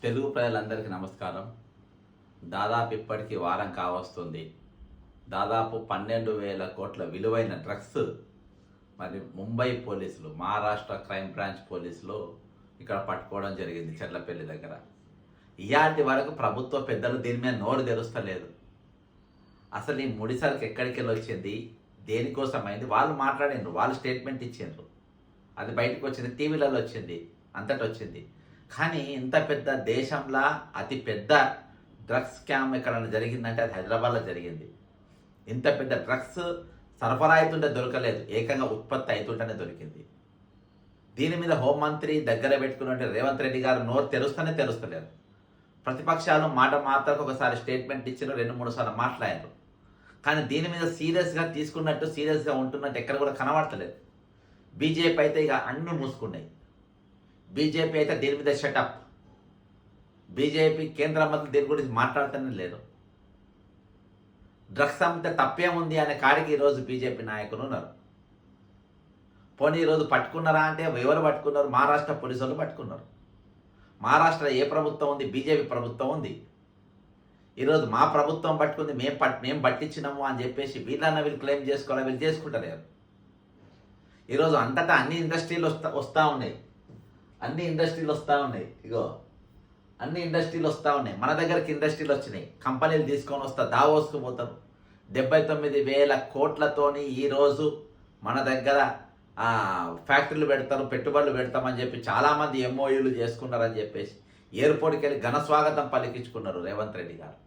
తెలుగు ప్రజలందరికీ నమస్కారం. దాదాపు ఇప్పటికి వారం కావస్తుంది. దాదాపు 12,000 కోట్ల విలువైన డ్రగ్స్ మరి ముంబై పోలీసులు, మహారాష్ట్ర క్రైమ్ బ్రాంచ్ పోలీసులు ఇక్కడ పట్టుకోవడం జరిగింది చెర్లపల్లి దగ్గర. ఇయాటి వరకు ప్రభుత్వ పెద్దలు దీని మీద నోరు తెరుస్తలేదు. అసలు ఈ ముడిసరికి ఎక్కడికి వెళ్ళి వచ్చింది, దేనికోసమైంది వాళ్ళు మాట్లాడిండ్రు, వాళ్ళు స్టేట్మెంట్ ఇచ్చిండ్రు. అది బయటకు వచ్చింది, టీవీలలో వచ్చింది, అంతటి వచ్చింది. కానీ ఇంత పెద్ద దేశంలో అతి పెద్ద డ్రగ్స్ స్కామ్ ఎక్కడైనా జరిగిందంటే అది హైదరాబాద్లో జరిగింది. ఇంత పెద్ద డ్రగ్స్ సరఫరా అవుతుంటే దొరకలేదు, ఏకంగా ఉత్పత్తి అవుతుంటేనే దొరికింది. దీని మీద హోంమంత్రి దగ్గర పెట్టుకున్నట్టు రేవంత్ రెడ్డి గారు నోరు తెరుస్తలేరు. ప్రతిపక్షాలు మాట మాత్రకు ఒకసారి స్టేట్మెంట్ ఇచ్చిన 2-3 సార్లు మాట్లాడారు. కానీ దీని మీద సీరియస్గా తీసుకున్నట్టు, సీరియస్గా ఉంటున్నట్టు ఎక్కడ కూడా కనబడతలేదు. బీజేపీ అయితే ఇక అన్నీ మూసుకున్నాయి. బీజేపీ అయితే దీని మీద షటప్. బీజేపీ కేంద్ర మంత్రి దీని గురించి మాట్లాడుతూనే లేదు. డ్రగ్స్ అమ్మితే తప్పేముంది అనే కాడికి ఈరోజు బీజేపీ నాయకులు ఉన్నారు. పోనీ ఈరోజు పట్టుకున్నారా అంటే ఎవరు పట్టుకున్నారు? మహారాష్ట్ర పోలీసులు పట్టుకున్నారు. మహారాష్ట్ర ఏ ప్రభుత్వం ఉంది? బీజేపీ ప్రభుత్వం ఉంది. ఈరోజు మా ప్రభుత్వం పట్టుకుంది, మేము పట్టించినాము అని చెప్పేసి వీళ్ళు క్లెయిమ్ చేసుకోవాలి, వీళ్ళు చేసుకుంటలేరు. ఈరోజు అంతటా అన్ని ఇండస్ట్రీలు వస్తూ ఉన్నాయి. అన్ని ఇండస్ట్రీలు వస్తూ ఉన్నాయి. అన్ని ఇండస్ట్రీలు వస్తూ ఉన్నాయి. మన దగ్గరికి ఇండస్ట్రీలు వచ్చినాయి, కంపెనీలు తీసుకొని వస్తా దావోస్కు పోతారు. 79,000 కోట్లతోని ఈరోజు మన దగ్గర ఫ్యాక్టరీలు పెడతారు, పెట్టుబడులు పెడతామని చెప్పి చాలామంది ఎంఓయూలు చేసుకున్నారని చెప్పేసి ఎయిర్పోర్ట్కి వెళ్ళి ఘన స్వాగతం పలికించుకున్నారు రేవంత్ రెడ్డి గారు.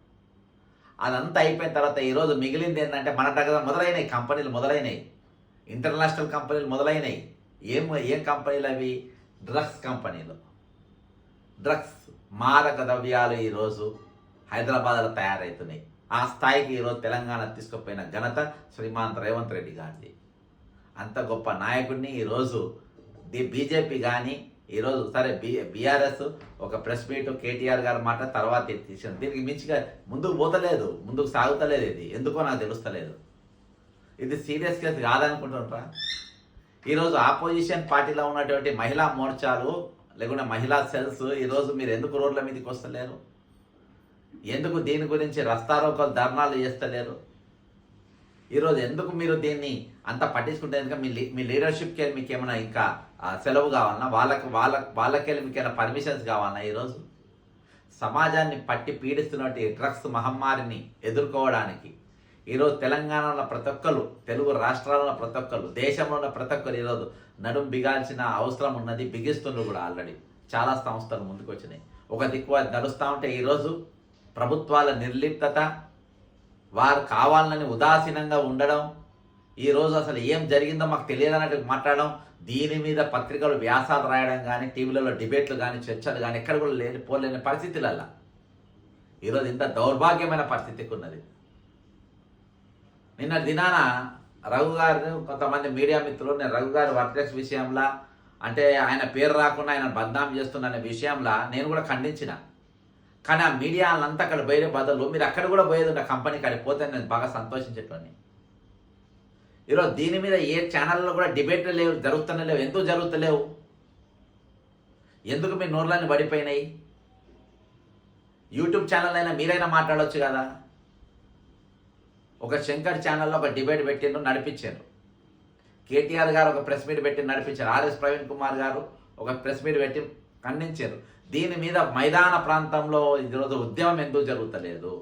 అదంతా అయిపోయిన తర్వాత ఈరోజు మిగిలింది ఏంటంటే మన దగ్గర మొదలైనవి కంపెనీలు, మొదలైనవి ఇంటర్నేషనల్ కంపెనీలు మొదలైనవి. ఏం కంపెనీలు అవి? డ్రగ్స్ కంపెనీలు. డ్రగ్స్ మాదక ద్రవ్యాలు ఈరోజు హైదరాబాద్లో తయారవుతున్నాయి. ఆ స్థాయికి ఈరోజు తెలంగాణ తీసుకుపోయిన ఘనత శ్రీమాన్ రేవంత్ రెడ్డి గారిది. అంత గొప్ప నాయకుడిని ఈరోజు బీజేపీ కానీ ఈరోజు సరే బీఆర్ఎస్ ఒక ప్రెస్ మీట్ కేటీఆర్ గారి మాట తర్వాత తీసింది. దీనికి మించిగా ముందుకు పోతలేదు, ముందుకు సాగుతలేదు. ఇది ఎందుకో నాకు తెలుస్తలేదు. ఇది సీరియస్ కేసు కాదనుకుంటుంటారా? ఈరోజు ఆపోజిషన్ పార్టీలో ఉన్నటువంటి మహిళా మోర్చాలు లేకుంటే మహిళా సెల్స్ ఈరోజు మీరు ఎందుకు రోడ్ల మీదకి వస్తలేరు? ఎందుకు దీని గురించి రస్తారోకలు, ధర్నాలు చేస్తలేరు? ఈరోజు ఎందుకు మీరు దీన్ని అంత పట్టించుకుంటే? ఎందుకంటే మీ లీడర్షిప్కి వెళ్ళి మీకు ఏమైనా ఇంకా సెలవు కావాలన్నా, వాళ్ళకెళ్ళి మీకు ఏమైనా పర్మిషన్స్ కావాలన్నా? ఈరోజు సమాజాన్ని పట్టి పీడిస్తున్నట్టు డ్రగ్స్ మహమ్మారిని ఎదుర్కోవడానికి ఈరోజు తెలంగాణలో ప్రతి ఒక్కరు, తెలుగు రాష్ట్రాలలో ప్రతి ఒక్కరు, దేశంలో ఉన్న ప్రతి ఒక్కరు ఈరోజు నడుం బిగాల్సిన అవసరం ఉన్నది. బిగిస్తున్నారు కూడా. ఆల్రెడీ చాలా సంస్థలు ముందుకు వచ్చినాయి. ఒక దిక్కు నడుస్తూ ఉంటే ఈరోజు ప్రభుత్వాల నిర్లిప్తత, వారు కావాలని ఉదాసీనంగా ఉండడం, ఈరోజు అసలు ఏం జరిగిందో మాకు తెలియదన్నట్టు మాట్లాడడం, దీని మీద పత్రికలు వ్యాసాలు రాయడం కానీ, టీవీలలో డిబేట్లు కానీ, చర్చలు కానీ ఎక్కడ కూడా పోలేని పరిస్థితులల్లా ఈరోజు ఇంత దౌర్భాగ్యమైన పరిస్థితికి ఉన్నది. నిన్న దినాన రఘు గారు, కొంతమంది మీడియా మిత్రులు, నేను రఘు గారి వర్టెక్స్ విషయంలో అంటే ఆయన పేరు రాకుండా ఆయన బద్నాం చేస్తున్న విషయంలో నేను కూడా ఖండించిన. కానీ ఆ మీడియా వాళ్ళంతా అక్కడ పోయే బదులు మీరు అక్కడ కూడా పోయేది ఉన్న కంపెనీ కాడికి పోతే నేను బాగా సంతోషించేటోని. ఈరోజు దీని మీద ఏ ఛానల్లో కూడా డిబేట్లు లేవు, జరుగుతూనే లేవు. ఎందుకు జరుగుతలేవు? ఎందుకు మీ నోర్లన్నీ పడిపోయినాయి? యూట్యూబ్ ఛానల్ అయినా మీరైనా మాట్లాడవచ్చు కదా. ఒక శంకర్ ఛానల్లో ఒక డిబేట్ పెట్టిండ్రు, నడిపించారు. కేటీఆర్ గారు ఒక ప్రెస్ మీట్ పెట్టి నడిపించారు. ఆర్ఎస్ ప్రవీణ్ కుమార్ గారు ఒక ప్రెస్ మీట్ పెట్టి ఖండించారు. దీని మీద మైదాన ప్రాంతంలో ఈరోజు ఉద్యమం ఎందుకు జరుగుతలేదు?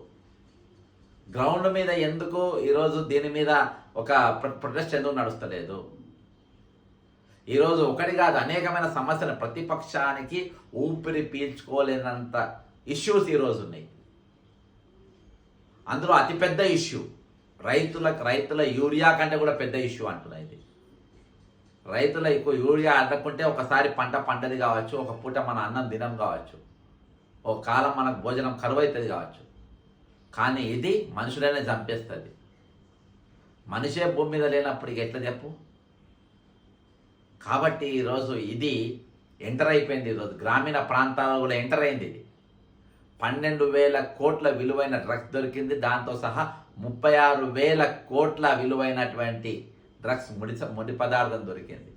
గ్రౌండ్ మీద ఎందుకు ఈరోజు దీని మీద ఒక ప్రొటెస్ట్ ఎందుకు నడుస్తలేదు? ఈరోజు ఒకటి కాదు, అనేకమైన సమస్యలు, ప్రతిపక్షానికి ఊపిరి పీల్చుకోలేనంత ఇష్యూస్ ఈరోజు ఉన్నాయి. అందులో అతిపెద్ద ఇష్యూ రైతుల యూరియా కంటే కూడా పెద్ద ఇష్యూ అంటున్నా. ఇది రైతుల యూరియా అడ్డకుంటే ఒకసారి పంట పంటది కావచ్చు, ఒక పూట మన అన్నం దినం కావచ్చు, ఒక కాలం మనకు భోజనం కరువు అవుతుంది కావచ్చు. కానీ ఇది మనుషులైనా చంపేస్తుంది. మనిషే భూమి మీద లేనప్పుడు ఎట్లా చెప్పు? కాబట్టి ఈరోజు ఇది ఎంటర్ అయిపోయింది. ఈరోజు గ్రామీణ ప్రాంతాల్లో కూడా ఎంటర్ అయింది. ఇది 12,000 కోట్ల విలువైన డ్రగ్స్ దొరికింది. దాంతో సహా 36,000 కోట్ల విలువైనటువంటి డ్రగ్స్ ముడి పదార్థం దొరికింది.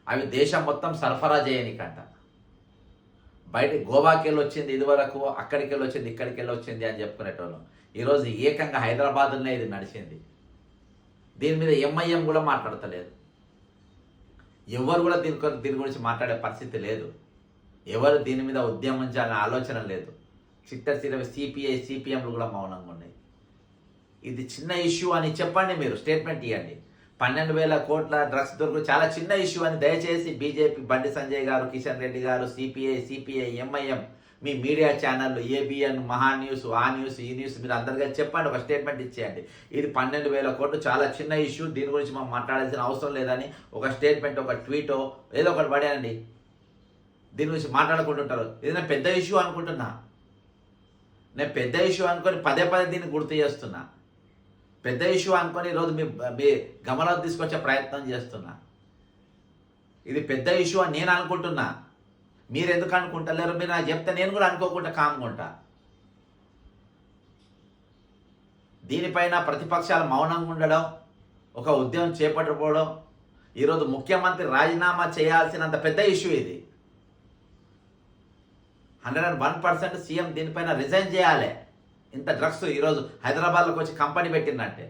అవి దేశం మొత్తం సరఫరా చేయనికంట. బయట గోవాకి వెళ్ళి వచ్చింది ఇదివరకు, అక్కడికి వెళ్ళి వచ్చింది, ఇక్కడికి వెళ్ళి వచ్చింది అని చెప్పుకునేటోళ్ళం. ఈరోజు ఏకంగా హైదరాబాద్లోనే ఇది నడిచింది. దీని మీద ఎంఐఎం కూడా మాట్లాడతలేదు. ఎవరు కూడా దీని గురించి మాట్లాడే పరిస్థితి లేదు. ఎవరు దీని మీద ఉద్యమించాలనే ఆలోచన లేదు. చిట్టసిరవి సిపిఐ సిపిఎంలు కూడా మౌనంగా ఉన్నాయి. ఇది చిన్న ఇష్యూ అని చెప్పండి, మీరు స్టేట్మెంట్ ఇవ్వండి. 12,000 కోట్ల డ్రగ్స్ దొరుకు చాలా చిన్న ఇష్యూ అని దయచేసి బీజేపీ బండి సంజయ్ గారు, కిషన్ రెడ్డి గారు, సిపిఐ ఎంఐఎం, మీ మీడియా ఛానళ్ళు ఏబిఎన్, మహా న్యూస్, ఆ న్యూస్, ఈ న్యూస్, మీరు అందరికీ చెప్పండి, ఒక స్టేట్మెంట్ ఇచ్చేయండి. ఇది 12,000 కోట్లు చాలా చిన్న ఇష్యూ, దీని గురించి మనం మాట్లాడాల్సిన అవసరం లేదని ఒక స్టేట్మెంట్, ఒక ట్వీటో ఏదో ఒకటి పడేయండి. దీని గురించి మాట్లాడుకుంటుంటారు. ఇది నేను పెద్ద ఇష్యూ అనుకుంటున్నా. నేను పెద్ద ఇష్యూ అనుకొని పదే దీన్ని గుర్తు చేస్తున్నా. పెద్ద ఇష్యూ అనుకొని ఈరోజు మీ గమనం తీసుకొచ్చే ప్రయత్నం చేస్తున్నా. ఇది పెద్ద ఇష్యూ అని నేను అనుకుంటున్నా. మీరు ఎందుకు అనుకుంటలేరు? మీరు నాకు చెప్తే నేను కూడా అనుకోకుండా కామ్కుంటా. దీనిపైన ప్రతిపక్షాలు మౌనంగా ఉండడం, ఒక ఉద్యమం చేపట్టకపోవడం, ఈరోజు ముఖ్యమంత్రి రాజీనామా చేయాల్సినంత పెద్ద ఇష్యూ ఇది. 101% సీఎం దీనిపైన రిజైన్ చేయాలి. ఇంత డ్రగ్స్ ఈరోజు హైదరాబాద్లోకి వచ్చి కంపెనీ పెట్టిందంటే,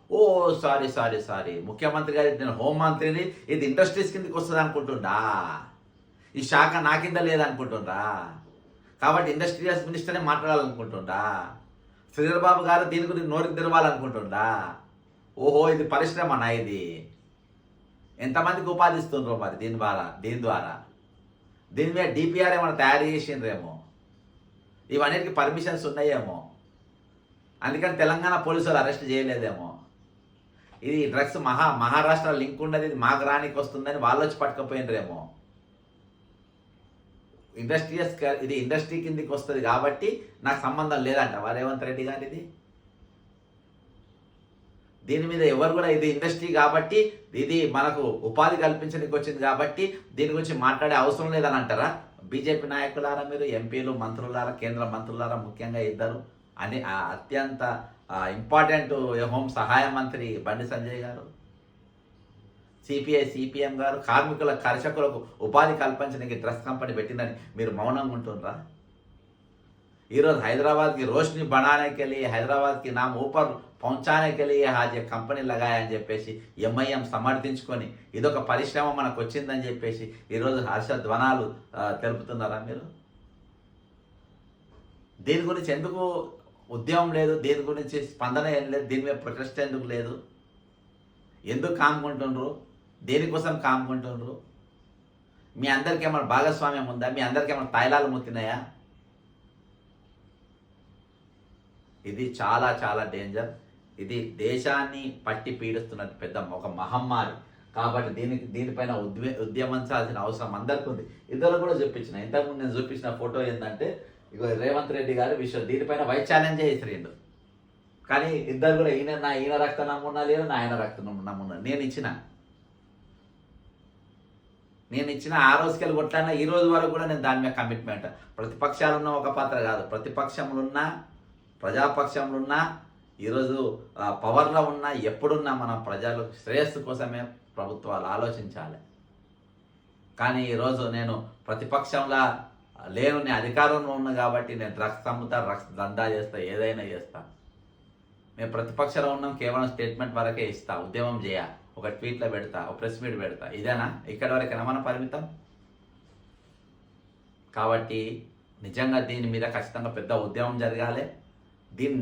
ఓ సారీ ముఖ్యమంత్రి గారి, నేను హోంమంత్రిని, ఇది ఇండస్ట్రీస్ కిందకి వస్తుంది అనుకుంటుండా? ఈ శాఖ నా కింద లేదనుకుంటుండ్రా? కాబట్టి ఇండస్ట్రియల్స్ మినిస్టర్నే మాట్లాడాలనుకుంటుండా? శ్రీధర్ బాబు గారు దీని గురించి నోరికి తెరవాలనుకుంటుండా? ఓహో, ఇది పరిశ్రమనా? ఇది ఎంతమందికి ఉపాధిస్తుండ్రో మరి దీని ద్వారా దీని మీద డిపిఆర్ ఏమైనా తయారు చేసిండ్రేమో, ఇవన్నిటికి పర్మిషన్స్ ఉన్నాయేమో, అందుకని తెలంగాణ పోలీసులు అరెస్ట్ చేయలేదేమో. ఇది డ్రగ్స్ మహారాష్ట్ర లింక్ ఉన్నది, ఇది మాకు రానికి వస్తుందని వాళ్ళు వచ్చి పట్టుకపోయినరేమో. ఇది ఇండస్ట్రీ కిందికి వస్తుంది కాబట్టి నాకు సంబంధం లేదంట రేవంత్ రెడ్డి గారిది. దీని మీద ఎవరు కూడా, ఇది ఇండస్ట్రీ కాబట్టి, ఇది మనకు ఉపాధి కల్పించడానికి వచ్చింది కాబట్టి దీని గురించి మాట్లాడే అవసరం లేదని అంటారా? బీజేపీ నాయకులారా, మీరు ఎంపీలు, మంత్రులారా, కేంద్ర మంత్రులారా, ముఖ్యంగా ఇద్దరు అని అత్యంత ఇంపార్టెంట్ హోం సహాయ మంత్రి బండి సంజయ్ గారు, సిపిఐ సిపిఎం గారు, కర్షకులకు ఉపాధి కల్పించడానికి డ్రగ్స్ కంపెనీ పెట్టిందని మీరు మౌనంగా ఉంటుండ్రా? ఈరోజు హైదరాబాద్ की रोशनी बढ़ाने के लिए, हैदराबाद की नाम ऊपर पहुंचाने के लिए आज ये కంపెనీ लगाయని చెప్పేసి ఎంఐఎం సమర్థించుకొని ఇదొక పరిశ్రమ మనకు వచ్చిందని చెప్పేసి ఈరోజు హర్షధ్వానాలు తెలుపుతున్నారా మీరు? దీని గురించి ఎందుకు ఉద్యమం లేదు? దీని గురించి స్పందన ఏం లేదు? దీని మీద ప్రొటెస్ట్ ఎందుకు లేదు? ఎందుకు కామ్కుంటుండ్రు? దేనికోసం కామ్కుంటుండ్రు? మీ అందరికీ ఏమైనా భాగస్వామ్యం ఉందా? మీ అందరికీ ఏమైనా తాయిలాలు ముత్తినాయా? ఇది చాలా చాలా డేంజర్. ఇది దేశాన్ని పట్టి పీడిస్తున్నది పెద్ద ఒక మహమ్మారి. కాబట్టి దీనిపైన ఉద్యమించాల్సిన అవసరం అందరికీ ఉంది. ఇద్దరు కూడా చూపించిన, ఇంతకుముందు నేను చూపించిన ఫోటో ఏంటంటే, ఇగో రేవంత్ రెడ్డి గారు దీనిపైన వైస్ ఛాలెంజ్ చేసిరిండు. కానీ ఇద్దరు కూడా ఈయన రక్త నమూనా లేదు, నా ఆయన రక్త నమూనా నేను ఇచ్చిన ఆ రోజుకెళ్ళి కొట్లాడినా ఈ రోజు వరకు కూడా నేను దాని మీద కమిట్మెంట్. ప్రతిపక్షాలు ఉన్న ఒక పాత్ర కాదు, ప్రతిపక్షంలో ప్రజాపక్షంలో ఉన్న, ఈరోజు పవర్లో ఉన్న, ఎప్పుడున్నా మనం ప్రజలు శ్రేయస్సు కోసమే ప్రభుత్వాలు ఆలోచించాలి. కానీ ఈరోజు నేను ప్రతిపక్షంలో లేను, నేను అధికారంలో ఉన్నా కాబట్టి నేను డ్రగ్స్ అమ్ముతా, డ్రగ్స్ దందా చేస్తా, ఏదైనా చేస్తా. మేము ప్రతిపక్షంలో ఉన్నాం, కేవలం స్టేట్మెంట్ వరకే ఇస్తా, ఉద్యమం చేయ, ఒక ట్వీట్లో పెడతా, ఒక ప్రెస్ మీట్ పెడతా, ఇదేనా ఇక్కడి వరకైనా మన పరిమితం? కాబట్టి నిజంగా దీని మీద ఖచ్చితంగా పెద్ద ఉద్యమం జరగాలి.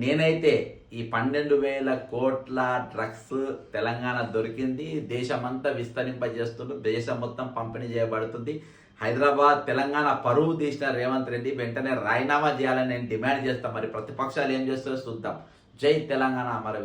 నేనైతే ఈ 12,000 కోట్ల డ్రగ్స్ తెలంగాణ దొరికింది, దేశమంతా విస్తరింపజేస్తుంది, దేశం మొత్తం పంపిణీ చేయబడుతుంది. హైదరాబాద్ తెలంగాణ పరువు తీసిన రేవంత్ రెడ్డి వెంటనే రాజీనామా చేయాలని నేను డిమాండ్ చేస్తాను. మరి ప్రతిపక్షాలు ఏం చేస్తారో చూద్దాం. జై తెలంగాణ. మరి